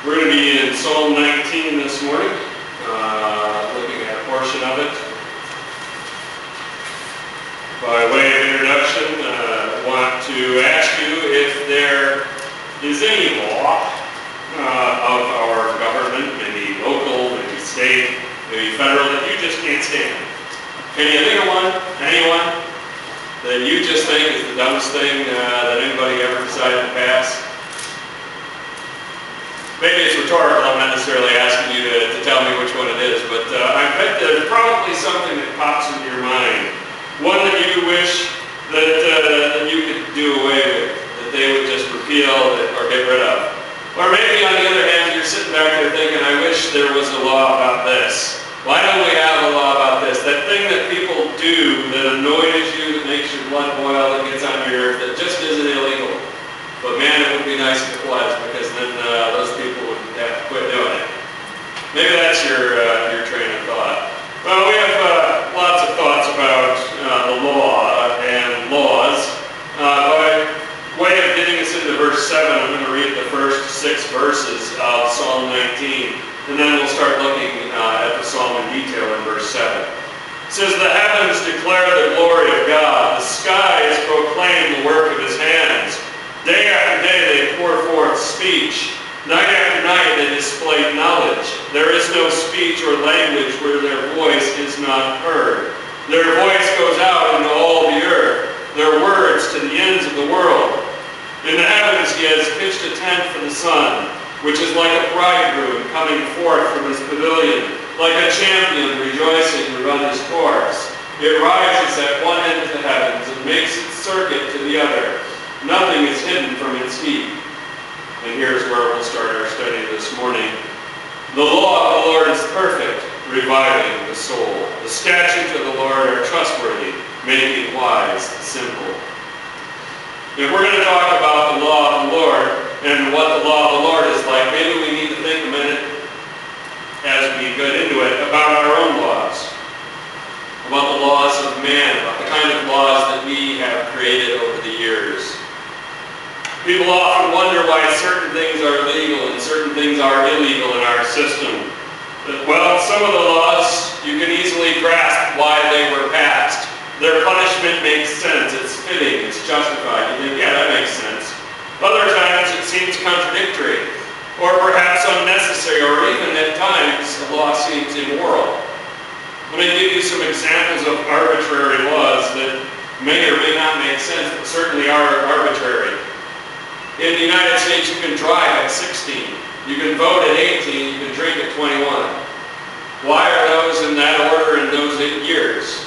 We're going to be in Psalm 19 this morning, looking at a portion of it. By way of introduction, I want to ask you if there is any law of our government, maybe local, maybe state, maybe federal, that you just can't stand. Can you think of one? Anyone? That you just think is the dumbest thing that anybody ever decided to pass? Maybe it's rhetorical, I'm not necessarily asking you to tell me which one it is, but I bet there's probably something that pops into your mind. One that you wish that you could do away with, that they would just repeal or get rid of. Or maybe on the other hand, you're sitting back there thinking, I wish there was a law about this. Why don't we have a law about this? That thing that people do that annoys you, that makes your blood boil, that gets on your earth, that just isn't illegal. But man, it would be nice if it was, because then those people would have to quit doing it. Maybe that's your train of thought. Well, we have lots of thoughts about the law and laws. By way of getting us into verse 7, I'm going to read the first 6 verses of Psalm 19, and then we'll start looking at the psalm in detail in verse 7. It says, "The heavens declare the glory of God. The skies proclaim the work of his hands. Day after day they pour forth speech. Night after night they display knowledge. There is no speech or language where their voice is not heard. Their voice goes out into all the earth, their words to the ends of the world. In the heavens he has pitched a tent for the sun, which is like a bridegroom coming forth from his pavilion, like a champion rejoicing to run his course. It rises at one end of the heavens and makes its circuit to the other. Nothing is hidden from its heat." And here's where we'll start our study this morning. "The law of the Lord is perfect, reviving the soul. The statutes of the Lord are trustworthy, making wise the simple." If we're going to talk about the law of the Lord and what the law of the Lord is like, maybe we need to think a minute as we get into it about our own laws. About the laws of man, about the kind of laws that we have created over the years. People often wonder why certain things are legal and certain things are illegal in our system. Well, some of the laws, you can easily grasp why they were passed. Their punishment makes sense, it's fitting, it's justified. You think, yeah, that makes sense. Other times it seems contradictory, or perhaps unnecessary, or even at times the law seems immoral. Let me give you some examples of arbitrary laws that may or may not make sense, but certainly are arbitrary. In the United States, you can drive at 16. You can vote at 18. You can drink at 21. Why are those in that order in those 8 years?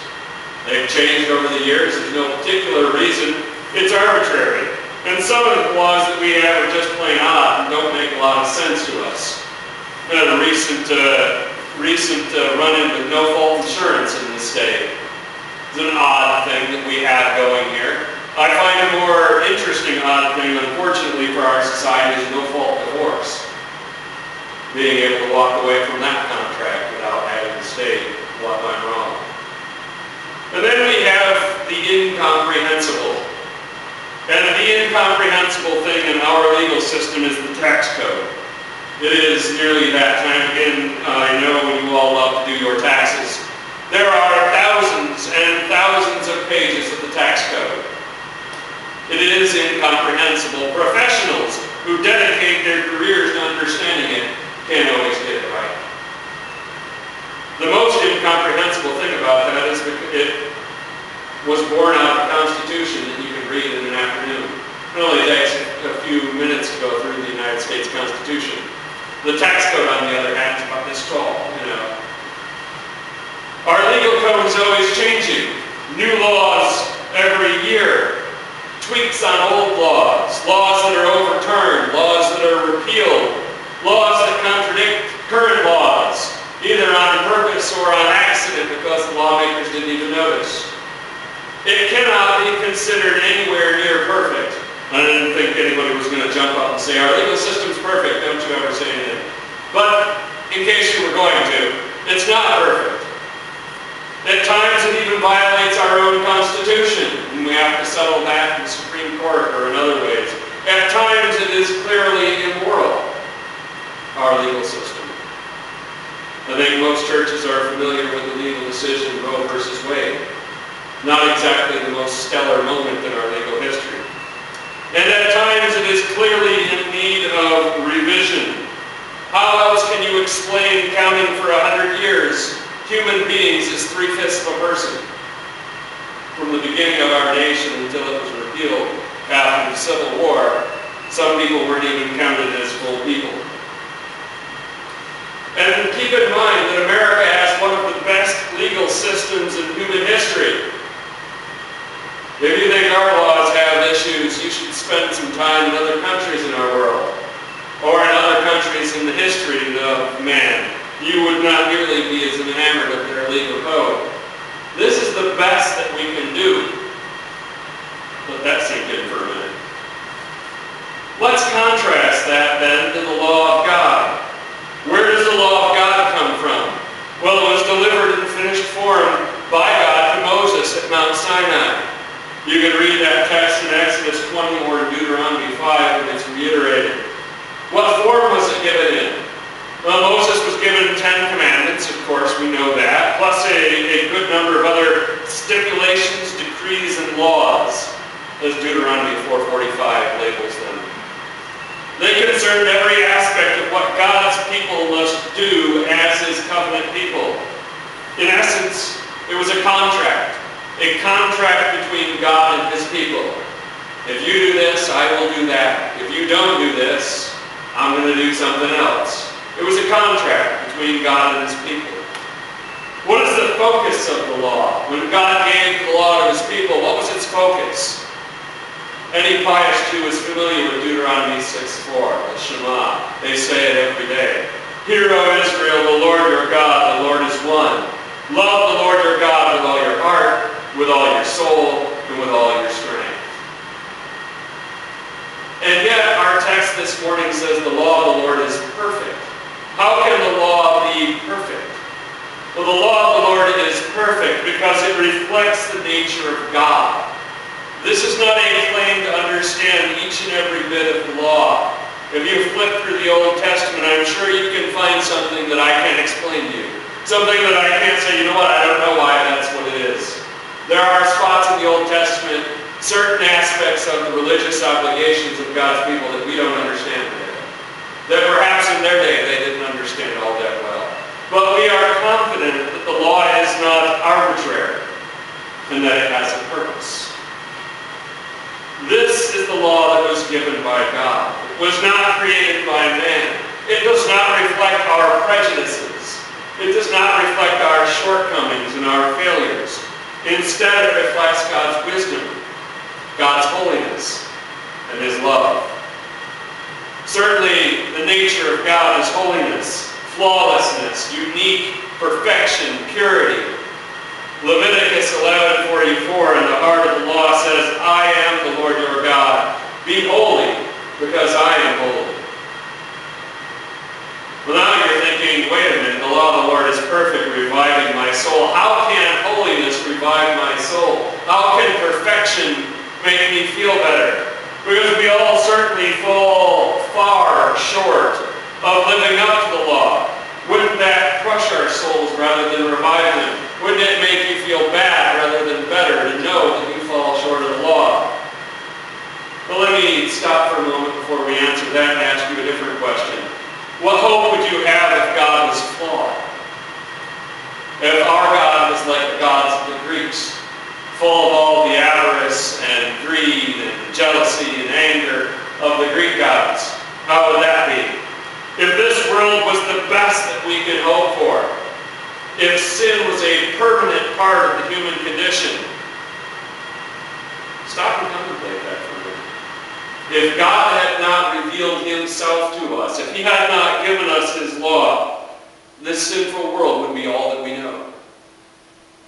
They've changed over the years. There's no particular reason. It's arbitrary. And some of the laws that we have are just plain odd and don't make a lot of sense to us. We had a recent run-in with no-fault insurance in this state. It's an odd thing that we have going here. I find a more interesting odd thing, unfortunately for our society, is no-fault divorce. Being able to walk away from that contract without having to state what went wrong. And then we have the incomprehensible. And the incomprehensible thing in our legal system is the tax code. It is nearly that time again, I know when you all love to do your taxes. There are thousands and thousands of pages of the tax code. It is incomprehensible. Professionals who dedicate their careers to understanding it can't always get it right. The most incomprehensible thing about that is it was born out of the Constitution that you can read in an afternoon. It only takes a few minutes to go through the United States Constitution. The tax code, on the other hand, is about this tall, Our legal code is always changing. New laws every year. Tweaks on old laws. Laws that are overturned. Laws that are repealed. Laws that contradict current laws, either on purpose or on accident because the lawmakers didn't even notice. It cannot be considered anywhere near perfect. I didn't think anybody was going to jump up and say, our legal system's perfect, don't you ever say anything. But, in case you were going to, it's not perfect. At times it even violates our own Constitution, and we have to settle that in the Supreme Court or in other ways. At times it is clearly immoral. most churches are familiar with the legal decision Roe versus Wade. Not exactly the most stellar moment in our legal history. And at times it is clearly in need of revision. How else can you explain counting for 100 years human beings as 3/5 of a person? From the beginning of our nation until it was repealed after the Civil War, some people weren't even counted as full people. And keep in mind that America has one of the best legal systems in human history. If you think our laws have issues, you should spend some time in other countries in our world, or in other countries in the history of man. You would not nearly be as enamored of their legal code. This is the best that we can do. Let that sink in for a minute. Let's contrast that then to the law of God. Where does the law of God come from? Well, it was delivered in finished form by God to Moses at Mount Sinai. You can read that text in Exodus 20 or in Deuteronomy 5 when it's reiterated. What form was it given in? Well, Moses was given 10 commandments, of course, we know that, plus a good number of other stipulations, decrees, and laws, as Deuteronomy 4:45 labels them. They concerned every aspect of what God's people must do as His covenant people. In essence, it was a contract between God and His people. If you do this, I will do that. If you don't do this, I'm going to do something else. It was a contract between God and His people. What is the focus of the law? When God gave the law to His people, what was its focus? Any pious Jew is familiar with Deuteronomy 6:4, the Shema. They say it every day. Hear, O Israel, the Lord your God, the Lord is one. Love the Lord your God with all your heart, with all your soul, and with all your strength. And yet, our text this morning says the law of the Lord is perfect. How can the law be perfect? Well, the law of the Lord is perfect because it reflects the nature of God. This is not a claim to understand each and every bit of the law. If you flip through the Old Testament, I'm sure you can find something that I can't explain to you. Something that I can't say, you know what, I don't know why that's what it is. There are spots in the Old Testament, certain aspects of the religious obligations of God's people that we don't understand today. That perhaps in their day they didn't understand all that well. But we are confident that the law is not arbitrary and that it has a purpose. This is the law that was given by God. It was not created by man. It does not reflect our prejudices. It does not reflect our shortcomings and our failures. Instead, it reflects God's wisdom, God's holiness, and His love. Certainly, the nature of God is holiness, flawlessness, unique perfection, purity. Leviticus 11:44 in the heart of the law says, I am the Lord your God. Be holy, because I am holy. Well, now you're thinking, wait a minute, the law of the Lord is perfect, reviving my soul. How can holiness revive my soul? How can perfection make me feel better? Because we all certainly fall far short of living up to the law. Wouldn't that crush our souls rather than revive them? Wouldn't it make you feel bad rather than better to know that you fall short of the law? Well, let me stop for a moment before we answer that and ask you a different question. What hope would you have if God was flawed? If our God was like the gods of the Greeks, full of all the avarice and greed and jealousy and anger of the Greek gods, how would that be? If this world was the best that we could hope for, if sin was a permanent part of the human condition, stop and contemplate that for a minute. If God had not revealed Himself to us, if He had not given us His law, this sinful world would be all that we know.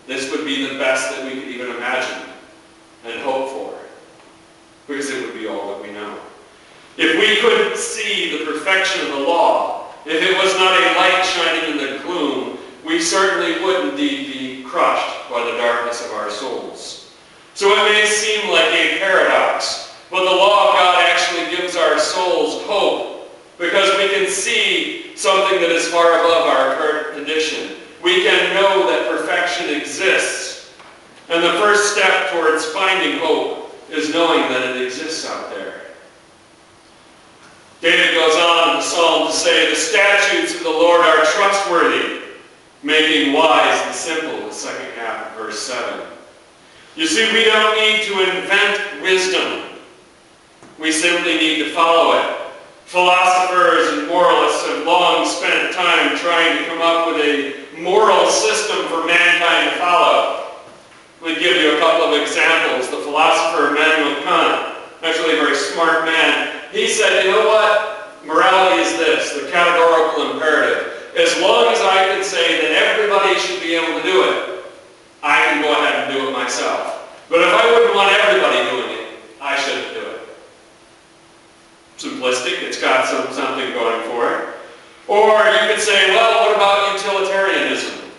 This would be the best that we could even imagine and hope for, because it would be all that we know. If we couldn't see the perfection of the law, if it was not a light shining in the gloom, we certainly would indeed be crushed by the darkness of our souls. So it may seem like a paradox, but the law of God actually gives our souls hope, because we can see something that is far above our current condition. We can know that perfection exists. And the first step towards finding hope is knowing that it exists out there. David goes on in the psalm to say, the statutes of the Lord are trustworthy, making wise the simple, the second half of verse 7. You see, we don't need to invent wisdom. We simply need to follow it. Philosophers and moralists have long spent time trying to come up with a moral system for mankind to follow. Let me give you a couple of examples. The philosopher Immanuel Kant, actually a very smart man, he said, you know what? Morality is this, the categorical imperative. As long as I can say that everybody should be able to do it, I can go ahead and do it myself. But if I wouldn't want everybody doing it, I shouldn't do it. Simplistic, it's got something going for it. Or you could say, well, what about utilitarianism?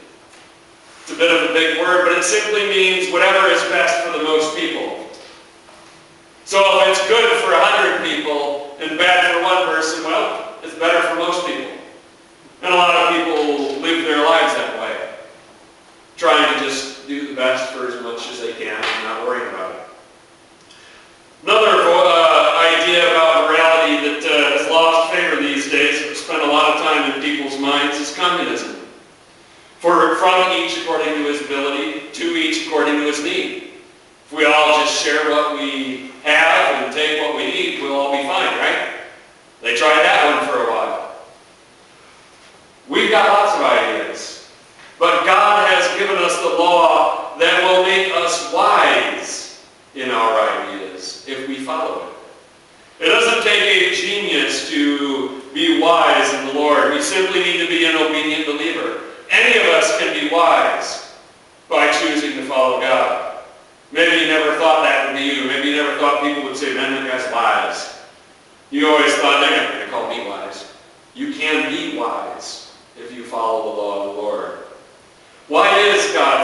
It's a bit of a big word, but it simply means whatever is best for the most people. So if it's good for 100 people and bad for one person, well, it's better for most people. And a lot of people live their lives that way, trying to just do the best for as much as they can and not worrying about it. Another idea about morality that has lost favor these days, that spent a lot of time in people's minds, is communism. From each according to his ability, to each according to his need. If we all just share what we have and take what we need, we'll all be fine, right? They tried that one for a while. We've got lots of ideas. But God has given us the law that will make us wise in our ideas if we follow it. It doesn't take a genius to be wise in the Lord. We simply need to be an obedient believer. Any of us can be wise by choosing to follow God. Maybe you never thought that would be you. Maybe you never thought people would say, man, that guy's wise. You always thought, they're never going to call me wise. You can be wise if you follow the law of the Lord. Why is God